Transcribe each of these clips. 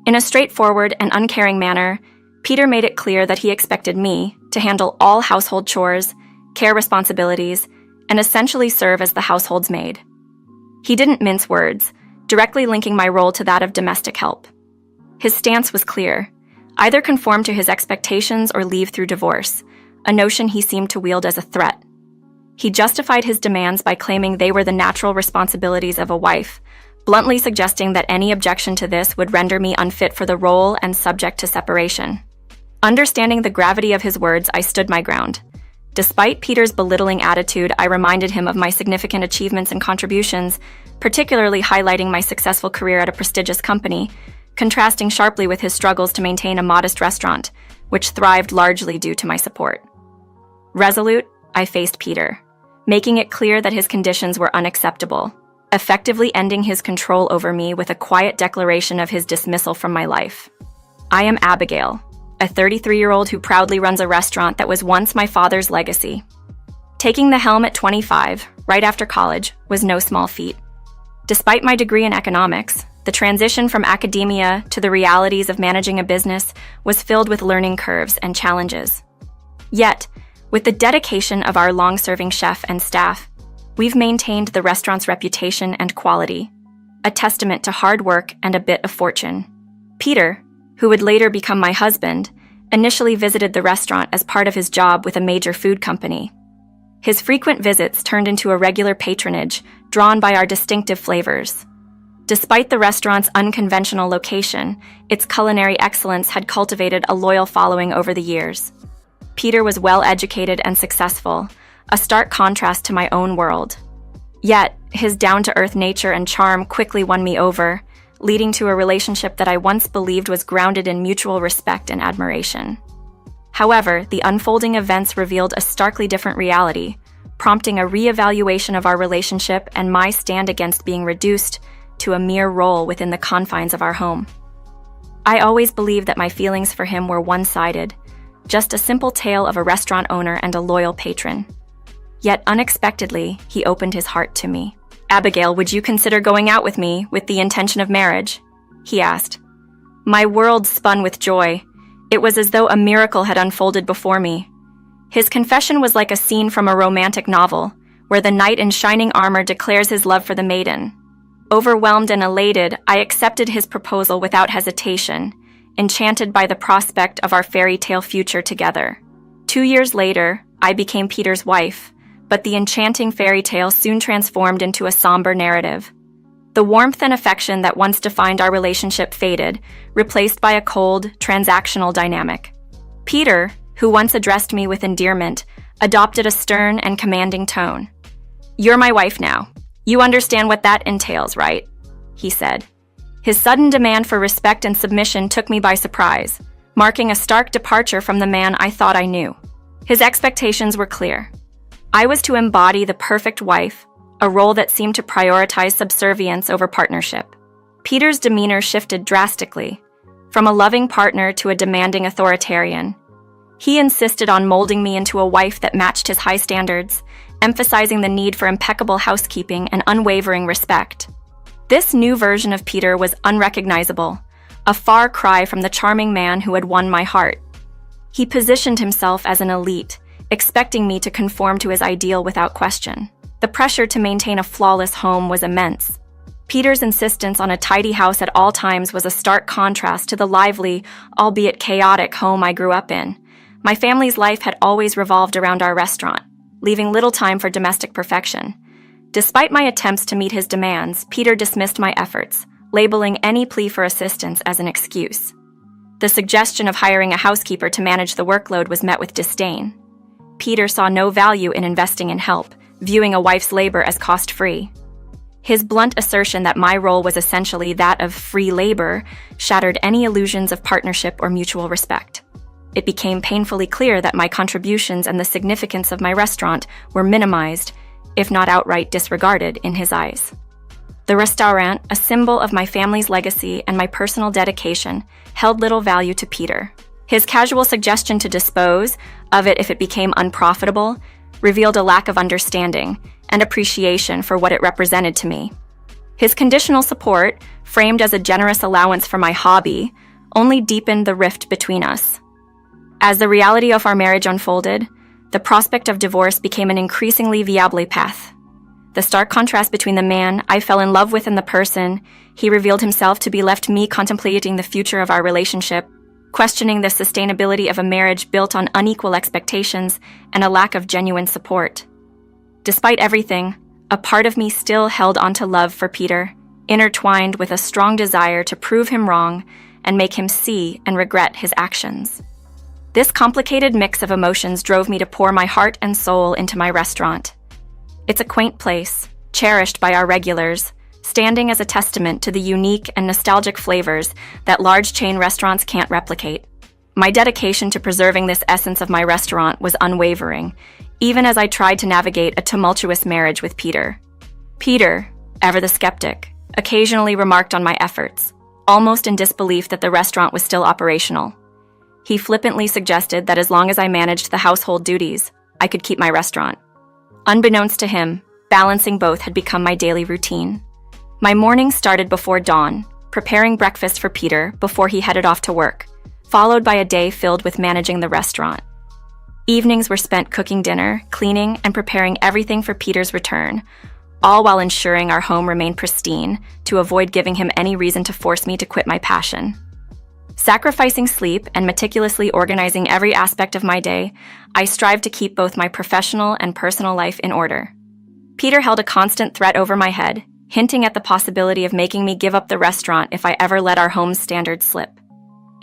In a straightforward and uncaring manner, Peter made it clear that he expected me to handle all household chores, care responsibilities, and essentially serve as the household's maid. He didn't mince words, directly linking my role to that of domestic help. His stance was clear: either conform to his expectations or leave through divorce, a notion he seemed to wield as a threat. He justified his demands by claiming they were the natural responsibilities of a wife, bluntly suggesting that any objection to this would render me unfit for the role and subject to separation. Understanding the gravity of his words, I stood my ground. Despite Peter's belittling attitude, I reminded him of my significant achievements and contributions, particularly highlighting my successful career at a prestigious company, contrasting sharply with his struggles to maintain a modest restaurant, which thrived largely due to my support. Resolute, I faced Peter, making it clear that his conditions were unacceptable, effectively ending his control over me with a quiet declaration of his dismissal from my life. I am Abigail, a 33-year-old who proudly runs a restaurant that was once my father's legacy. Taking the helm at 25, right after college, was no small feat. Despite my degree in economics, the transition from academia to the realities of managing a business was filled with learning curves and challenges. Yet, with the dedication of our long-serving chef and staff, we've maintained the restaurant's reputation and quality, a testament to hard work and a bit of fortune. Peter, who would later become my husband, initially visited the restaurant as part of his job with a major food company. His frequent visits turned into a regular patronage, drawn by our distinctive flavors. Despite the restaurant's unconventional location, its culinary excellence had cultivated a loyal following over the years. Peter was well-educated and successful, a stark contrast to my own world. Yet, his down-to-earth nature and charm quickly won me over, leading to a relationship that I once believed was grounded in mutual respect and admiration. However, the unfolding events revealed a starkly different reality, prompting a re-evaluation of our relationship and my stand against being reduced to a mere role within the confines of our home. I always believed that my feelings for him were one-sided, just a simple tale of a restaurant owner and a loyal patron. Yet unexpectedly, he opened his heart to me. "Abigail, would you consider going out with me with the intention of marriage?" he asked. My world spun with joy. It was as though a miracle had unfolded before me. His confession was like a scene from a romantic novel, where the knight in shining armor declares his love for the maiden. Overwhelmed and elated, I accepted his proposal without hesitation, enchanted by the prospect of our fairy tale future together. 2 years later, I became Peter's wife, but the enchanting fairy tale soon transformed into a somber narrative. The warmth and affection that once defined our relationship faded, replaced by a cold, transactional dynamic. Peter, who once addressed me with endearment, adopted a stern and commanding tone. "You're my wife now. You understand what that entails, right?" he said. His sudden demand for respect and submission took me by surprise, marking a stark departure from the man I thought I knew. His expectations were clear. I was to embody the perfect wife, a role that seemed to prioritize subservience over partnership. Peter's demeanor shifted drastically, from a loving partner to a demanding authoritarian. He insisted on molding me into a wife that matched his high standards, emphasizing the need for impeccable housekeeping and unwavering respect. This new version of Peter was unrecognizable, a far cry from the charming man who had won my heart. He positioned himself as an elite, expecting me to conform to his ideal without question. The pressure to maintain a flawless home was immense. Peter's insistence on a tidy house at all times was a stark contrast to the lively, albeit chaotic, home I grew up in. My family's life had always revolved around our restaurant, leaving little time for domestic perfection. Despite my attempts to meet his demands, Peter dismissed my efforts, labeling any plea for assistance as an excuse. The suggestion of hiring a housekeeper to manage the workload was met with disdain. Peter saw no value in investing in help, viewing a wife's labor as cost-free. His blunt assertion that my role was essentially that of free labor shattered any illusions of partnership or mutual respect. It became painfully clear that my contributions and the significance of my restaurant were minimized, if not outright disregarded, in his eyes. The restaurant, a symbol of my family's legacy and my personal dedication, held little value to Peter. His casual suggestion to dispose of it if it became unprofitable revealed a lack of understanding and appreciation for what it represented to me. His conditional support, framed as a generous allowance for my hobby, only deepened the rift between us. As the reality of our marriage unfolded, the prospect of divorce became an increasingly viable path. The stark contrast between the man I fell in love with and the person he revealed himself to be left me contemplating the future of our relationship, questioning the sustainability of a marriage built on unequal expectations and a lack of genuine support. Despite everything, a part of me still held onto love for Peter, intertwined with a strong desire to prove him wrong and make him see and regret his actions. This complicated mix of emotions drove me to pour my heart and soul into my restaurant. It's a quaint place, cherished by our regulars, standing as a testament to the unique and nostalgic flavors that large chain restaurants can't replicate. My dedication to preserving this essence of my restaurant was unwavering, even as I tried to navigate a tumultuous marriage with Peter. Peter, ever the skeptic, occasionally remarked on my efforts, almost in disbelief that the restaurant was still operational. He flippantly suggested that as long as I managed the household duties, I could keep my restaurant. Unbeknownst to him, balancing both had become my daily routine. My mornings started before dawn, preparing breakfast for Peter before he headed off to work, followed by a day filled with managing the restaurant. Evenings were spent cooking dinner, cleaning, and preparing everything for Peter's return, all while ensuring our home remained pristine to avoid giving him any reason to force me to quit my passion. Sacrificing sleep and meticulously organizing every aspect of my day, I strived to keep both my professional and personal life in order. Peter held a constant threat over my head, hinting at the possibility of making me give up the restaurant if I ever let our home's standards slip.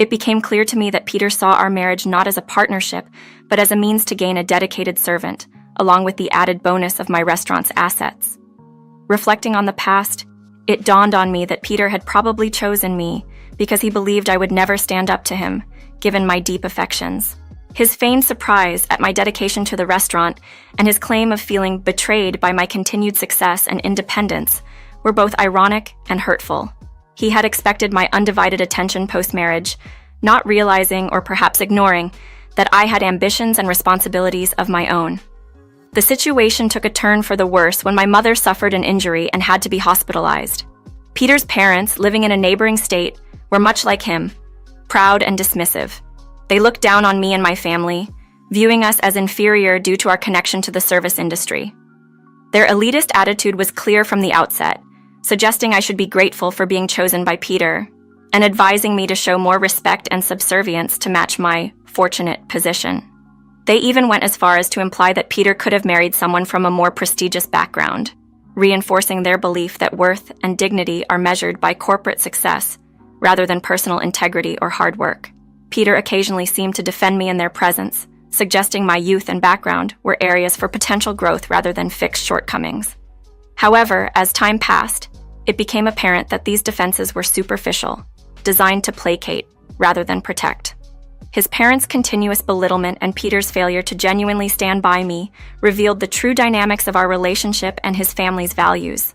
It became clear to me that Peter saw our marriage not as a partnership, but as a means to gain a dedicated servant, along with the added bonus of my restaurant's assets. Reflecting on the past, it dawned on me that Peter had probably chosen me because he believed I would never stand up to him, given my deep affections. His feigned surprise at my dedication to the restaurant and his claim of feeling betrayed by my continued success and independence were both ironic and hurtful. He had expected my undivided attention post-marriage, not realizing or perhaps ignoring that I had ambitions and responsibilities of my own. The situation took a turn for the worse when my mother suffered an injury and had to be hospitalized. Peter's parents, living in a neighboring state, were much like him, proud and dismissive. They looked down on me and my family, viewing us as inferior due to our connection to the service industry. Their elitist attitude was clear from the outset, suggesting I should be grateful for being chosen by Peter, and advising me to show more respect and subservience to match my fortunate position. They even went as far as to imply that Peter could have married someone from a more prestigious background, reinforcing their belief that worth and dignity are measured by corporate success rather than personal integrity or hard work. Peter occasionally seemed to defend me in their presence, suggesting my youth and background were areas for potential growth rather than fixed shortcomings. However, as time passed, it became apparent that these defenses were superficial, designed to placate rather than protect. His parents' continuous belittlement and Peter's failure to genuinely stand by me revealed the true dynamics of our relationship and his family's values.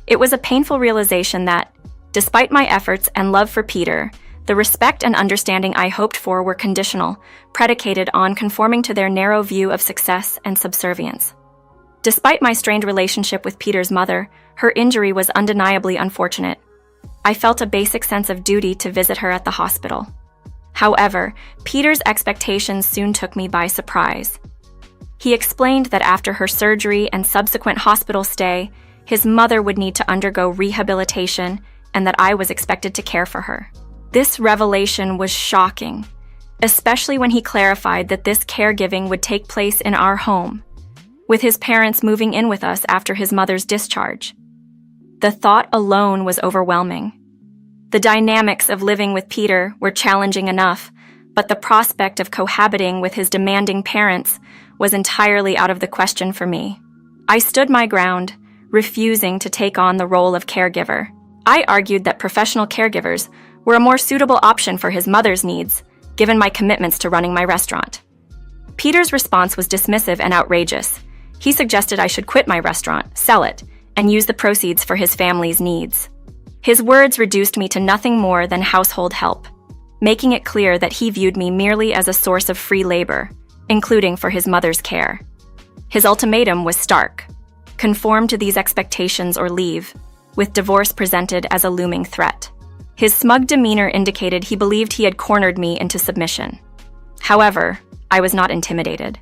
It was a painful realization that, despite my efforts and love for Peter, the respect and understanding I hoped for were conditional, predicated on conforming to their narrow view of success and subservience. Despite my strained relationship with Peter's mother, her injury was undeniably unfortunate. I felt a basic sense of duty to visit her at the hospital. However, Peter's expectations soon took me by surprise. He explained that after her surgery and subsequent hospital stay, his mother would need to undergo rehabilitation and that I was expected to care for her. This revelation was shocking, especially when he clarified that this caregiving would take place in our home, with his parents moving in with us after his mother's discharge. The thought alone was overwhelming. The dynamics of living with Peter were challenging enough, but the prospect of cohabiting with his demanding parents was entirely out of the question for me. I stood my ground, refusing to take on the role of caregiver. I argued that professional caregivers were a more suitable option for his mother's needs, given my commitments to running my restaurant. Peter's response was dismissive and outrageous. He suggested I should quit my restaurant, sell it, and use the proceeds for his family's needs. His words reduced me to nothing more than household help, making it clear that he viewed me merely as a source of free labor, including for his mother's care. His ultimatum was stark: conform to these expectations or leave. with divorce presented as a looming threat. His smug demeanor indicated he believed he had cornered me into submission. However, I was not intimidated.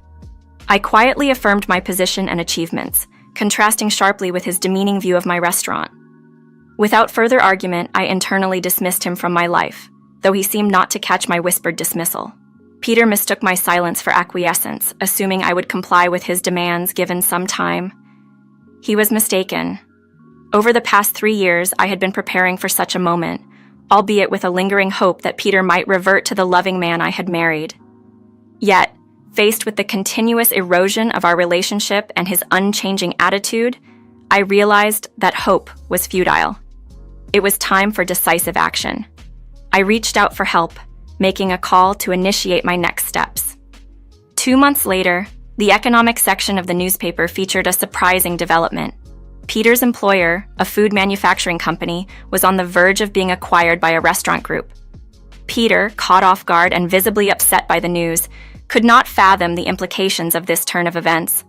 I quietly affirmed my position and achievements, contrasting sharply with his demeaning view of my restaurant. Without further argument, I internally dismissed him from my life, though he seemed not to catch my whispered dismissal. Peter mistook my silence for acquiescence, assuming I would comply with his demands given some time. He was mistaken. Over the past 3 years, I had been preparing for such a moment, albeit with a lingering hope that Peter might revert to the loving man I had married. Yet, faced with the continuous erosion of our relationship and his unchanging attitude, I realized that hope was futile. It was time for decisive action. I reached out for help, making a call to initiate my next steps. 2 months later, the economic section of the newspaper featured a surprising development. Peter's employer, a food manufacturing company, was on the verge of being acquired by a restaurant group. Peter, caught off guard and visibly upset by the news, could not fathom the implications of this turn of events.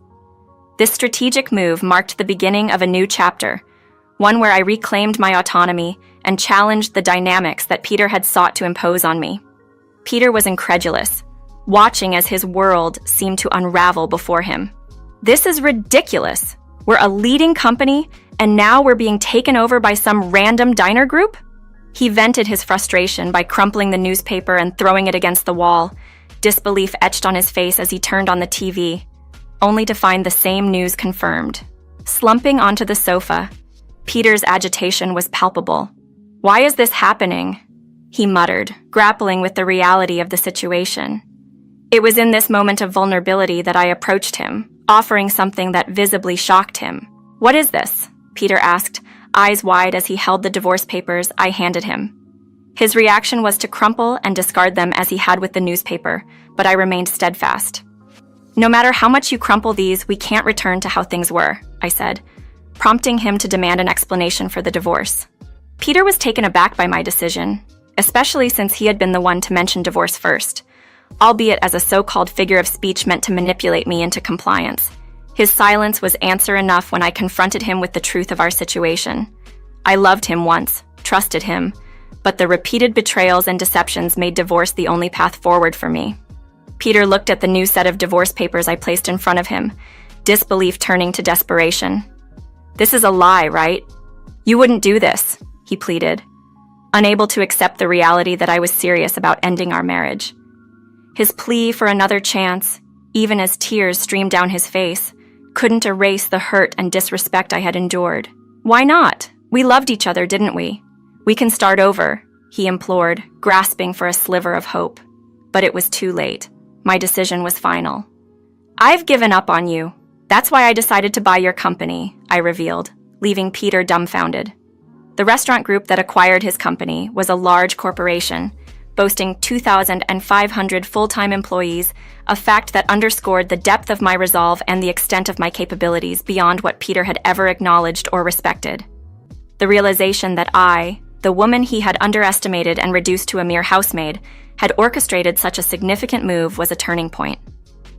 This strategic move marked the beginning of a new chapter, one where I reclaimed my autonomy and challenged the dynamics that Peter had sought to impose on me. Peter was incredulous, watching as his world seemed to unravel before him. "This is ridiculous. We're a leading company, and now we're being taken over by some random diner group?" He vented his frustration by crumpling the newspaper and throwing it against the wall, disbelief etched on his face as he turned on the TV, only to find the same news confirmed. Slumping onto the sofa, Peter's agitation was palpable. "Why is this happening?" he muttered, grappling with the reality of the situation. It was in this moment of vulnerability that I approached him, offering something that visibly shocked him. "What is this?" Peter asked, eyes wide as he held the divorce papers I handed him. His reaction was to crumple and discard them as he had with the newspaper, but I remained steadfast. "No matter how much you crumple these, we can't return to how things were," I said, prompting him to demand an explanation for the divorce. Peter was taken aback by my decision, especially since he had been the one to mention divorce first, albeit as a so-called figure of speech meant to manipulate me into compliance. His silence was answer enough when I confronted him with the truth of our situation. I loved him once, trusted him, but the repeated betrayals and deceptions made divorce the only path forward for me. Peter looked at the new set of divorce papers I placed in front of him, disbelief turning to desperation. "This is a lie, right? You wouldn't do this," he pleaded, unable to accept the reality that I was serious about ending our marriage. His plea for another chance, even as tears streamed down his face, couldn't erase the hurt and disrespect I had endured. "Why not? We loved each other, didn't we? We can start over," he implored, grasping for a sliver of hope. But it was too late. My decision was final. "I've given up on you. That's why I decided to buy your company," I revealed, leaving Peter dumbfounded. The restaurant group that acquired his company was a large corporation, boasting 2,500 full-time employees, a fact that underscored the depth of my resolve and the extent of my capabilities beyond what Peter had ever acknowledged or respected. The realization that I, the woman he had underestimated and reduced to a mere housemaid, had orchestrated such a significant move was a turning point.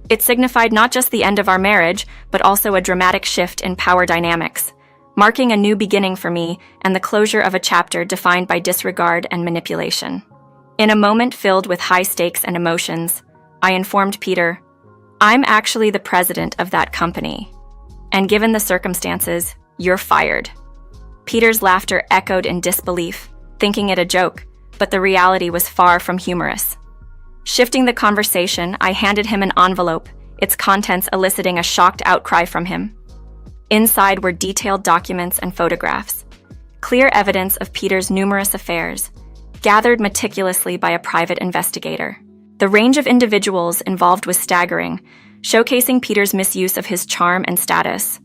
It signified not just the end of our marriage, but also a dramatic shift in power dynamics, marking a new beginning for me and the closure of a chapter defined by disregard and manipulation. In a moment filled with high stakes and emotions, I informed Peter, "I'm actually the president of that company, and given the circumstances, you're fired." Peter's laughter echoed in disbelief, thinking it a joke, but the reality was far from humorous. Shifting the conversation, I handed him an envelope, its contents eliciting a shocked outcry from him. Inside were detailed documents and photographs, clear evidence of Peter's numerous affairs, gathered meticulously by a private investigator. The range of individuals involved was staggering, showcasing Peter's misuse of his charm and status.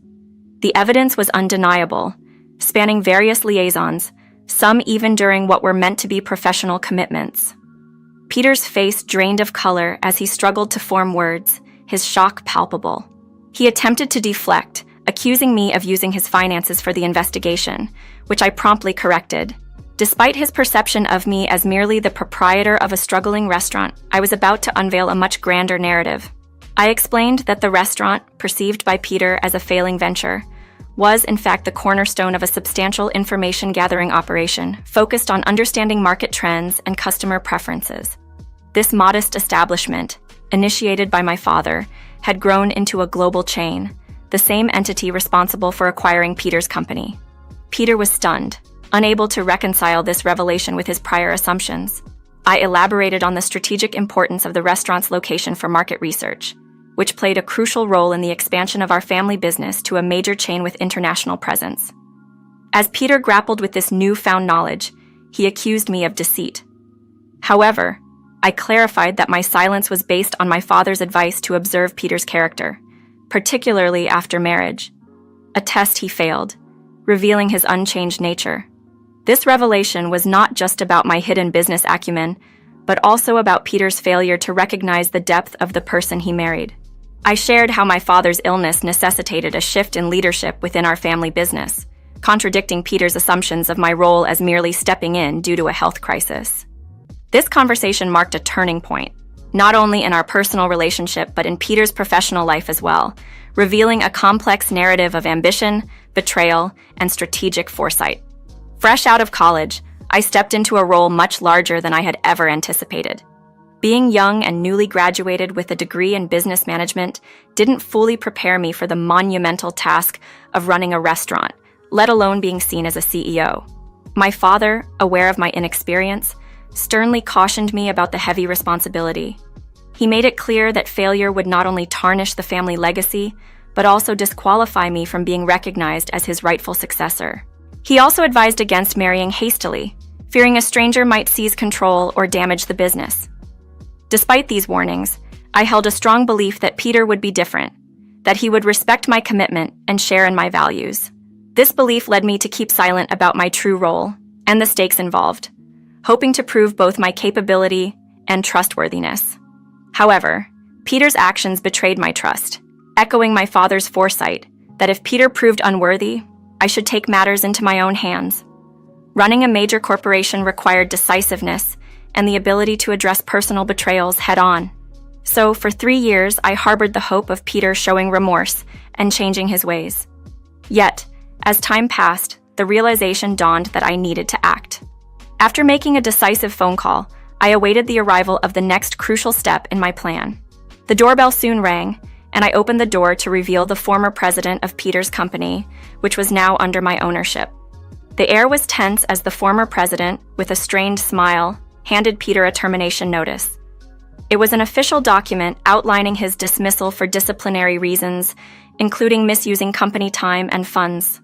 The evidence was undeniable, spanning various liaisons, some even during what were meant to be professional commitments. Peter's face drained of color as he struggled to form words, his shock palpable. He attempted to deflect, accusing me of using his finances for the investigation, which I promptly corrected. Despite his perception of me as merely the proprietor of a struggling restaurant, I was about to unveil a much grander narrative. I explained that the restaurant, perceived by Peter as a failing venture, was, in fact, the cornerstone of a substantial information-gathering operation focused on understanding market trends and customer preferences. This modest establishment, initiated by my father, had grown into a global chain, the same entity responsible for acquiring Peter's company. Peter was stunned, unable to reconcile this revelation with his prior assumptions. I elaborated on the strategic importance of the restaurant's location for market research, which played a crucial role in the expansion of our family business to a major chain with international presence. As Peter grappled with this newfound knowledge, he accused me of deceit. However, I clarified that my silence was based on my father's advice to observe Peter's character, particularly after marriage, a test he failed, revealing his unchanged nature. This revelation was not just about my hidden business acumen, but also about Peter's failure to recognize the depth of the person he married. I shared how my father's illness necessitated a shift in leadership within our family business, contradicting Peter's assumptions of my role as merely stepping in due to a health crisis. This conversation marked a turning point, not only in our personal relationship but in Peter's professional life as well, revealing a complex narrative of ambition, betrayal, and strategic foresight. Fresh out of college, I stepped into a role much larger than I had ever anticipated. Being young and newly graduated with a degree in business management didn't fully prepare me for the monumental task of running a restaurant, let alone being seen as a CEO. My father, aware of my inexperience, sternly cautioned me about the heavy responsibility. He made it clear that failure would not only tarnish the family legacy, but also disqualify me from being recognized as his rightful successor. He also advised against marrying hastily, fearing a stranger might seize control or damage the business. Despite these warnings, I held a strong belief that Peter would be different, that he would respect my commitment and share in my values. This belief led me to keep silent about my true role and the stakes involved, hoping to prove both my capability and trustworthiness. However, Peter's actions betrayed my trust, echoing my father's foresight that if Peter proved unworthy, I should take matters into my own hands. Running a major corporation required decisiveness and the ability to address personal betrayals head-on. So, for 3 years, I harbored the hope of Peter showing remorse and changing his ways. Yet, as time passed, the realization dawned that I needed to act. After making a decisive phone call, I awaited the arrival of the next crucial step in my plan. The doorbell soon rang, and I opened the door to reveal the former president of Peter's company, which was now under my ownership. The air was tense as the former president, with a strained smile, handed Peter a termination notice. It was an official document outlining his dismissal for disciplinary reasons, including misusing company time and funds.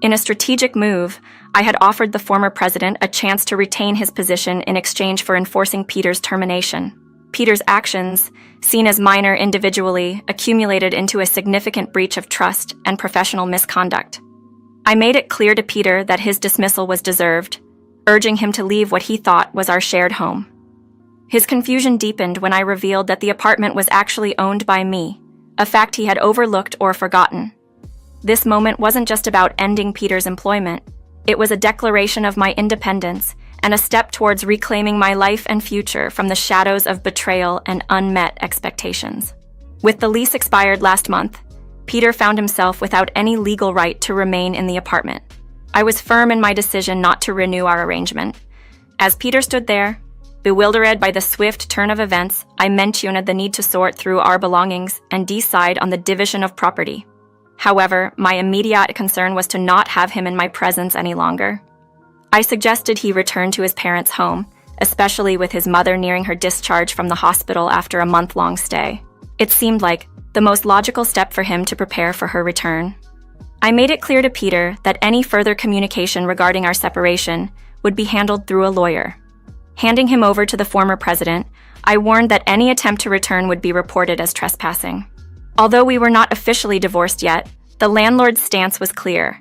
In a strategic move, I had offered the former president a chance to retain his position in exchange for enforcing Peter's termination. Peter's actions, seen as minor individually, accumulated into a significant breach of trust and professional misconduct. I made it clear to Peter that his dismissal was deserved, urging him to leave what he thought was our shared home. His confusion deepened when I revealed that the apartment was actually owned by me, a fact he had overlooked or forgotten. This moment wasn't just about ending Peter's employment. It was a declaration of my independence and a step towards reclaiming my life and future from the shadows of betrayal and unmet expectations. With the lease expired last month, Peter found himself without any legal right to remain in the apartment. I was firm in my decision not to renew our arrangement. As Peter stood there, bewildered by the swift turn of events, I mentioned the need to sort through our belongings and decide on the division of property. However, my immediate concern was to not have him in my presence any longer. I suggested he return to his parents' home, especially with his mother nearing her discharge from the hospital after a month-long stay. It seemed like the most logical step for him to prepare for her return. I made it clear to Peter that any further communication regarding our separation would be handled through a lawyer. Handing him over to the former president, I warned that any attempt to return would be reported as trespassing. Although we were not officially divorced yet, the landlord's stance was clear.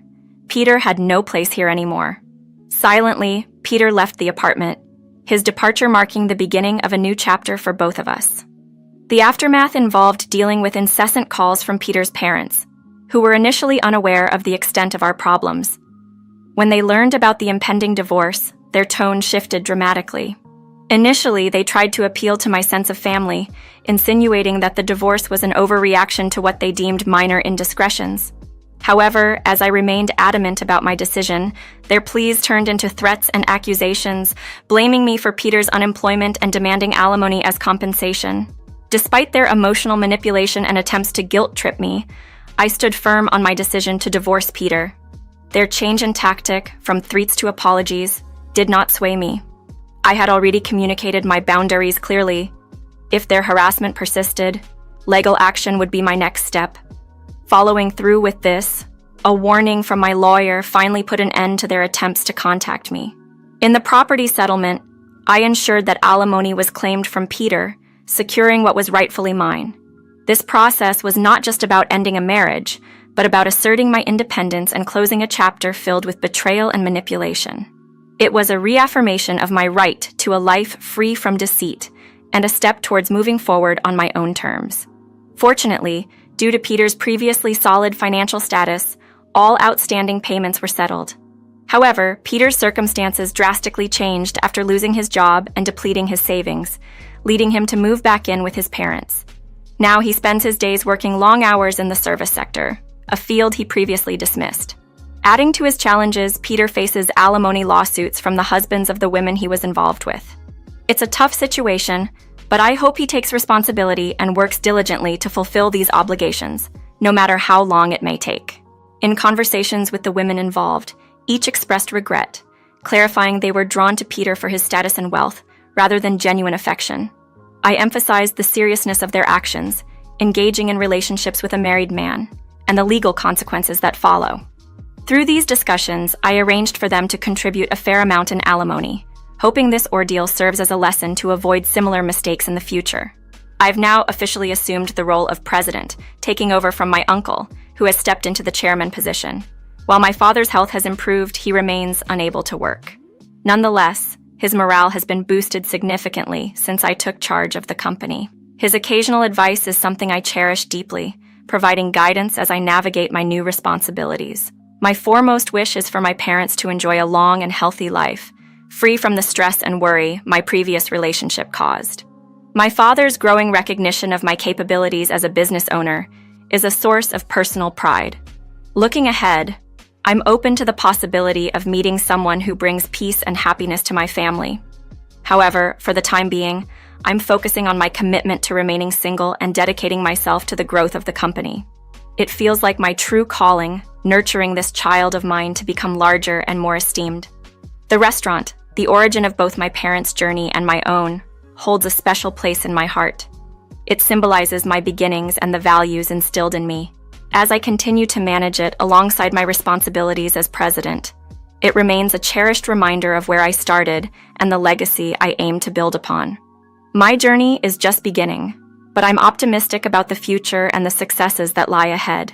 Peter had no place here anymore. Silently, Peter left the apartment, his departure marking the beginning of a new chapter for both of us. The aftermath involved dealing with incessant calls from Peter's parents, who were initially unaware of the extent of our problems. When they learned about the impending divorce, their tone shifted dramatically. Initially, they tried to appeal to my sense of family, insinuating that the divorce was an overreaction to what they deemed minor indiscretions. However, as I remained adamant about my decision, their pleas turned into threats and accusations, blaming me for Peter's unemployment and demanding alimony as compensation. Despite their emotional manipulation and attempts to guilt-trip me, I stood firm on my decision to divorce Peter. Their change in tactic, from threats to apologies, did not sway me. I had already communicated my boundaries clearly. If their harassment persisted, legal action would be my next step. Following through with this, a warning from my lawyer finally put an end to their attempts to contact me. In the property settlement, I ensured that alimony was claimed from Peter, securing what was rightfully mine. This process was not just about ending a marriage, but about asserting my independence and closing a chapter filled with betrayal and manipulation. It was a reaffirmation of my right to a life free from deceit and a step towards moving forward on my own terms. Fortunately, due to Peter's previously solid financial status, all outstanding payments were settled. However, Peter's circumstances drastically changed after losing his job and depleting his savings, leading him to move back in with his parents. Now he spends his days working long hours in the service sector, a field he previously dismissed. Adding to his challenges, Peter faces alimony lawsuits from the husbands of the women he was involved with. It's a tough situation, but I hope he takes responsibility and works diligently to fulfill these obligations, no matter how long it may take. In conversations with the women involved, each expressed regret, clarifying they were drawn to Peter for his status and wealth, rather than genuine affection. I emphasized the seriousness of their actions, engaging in relationships with a married man, and the legal consequences that follow. Through these discussions, I arranged for them to contribute a fair amount in alimony, hoping this ordeal serves as a lesson to avoid similar mistakes in the future. I've now officially assumed the role of president, taking over from my uncle, who has stepped into the chairman position. While my father's health has improved, he remains unable to work. Nonetheless, his morale has been boosted significantly since I took charge of the company. His occasional advice is something I cherish deeply, providing guidance as I navigate my new responsibilities. My foremost wish is for my parents to enjoy a long and healthy life, free from the stress and worry my previous relationship caused. My father's growing recognition of my capabilities as a business owner is a source of personal pride. Looking ahead, I'm open to the possibility of meeting someone who brings peace and happiness to my family. However, for the time being, I'm focusing on my commitment to remaining single and dedicating myself to the growth of the company. It feels like my true calling, nurturing this child of mine to become larger and more esteemed. The restaurant, the origin of both my parents' journey and my own, holds a special place in my heart. It symbolizes my beginnings and the values instilled in me. As I continue to manage it alongside my responsibilities as president, it remains a cherished reminder of where I started and the legacy I aim to build upon. My journey is just beginning, but I'm optimistic about the future and the successes that lie ahead.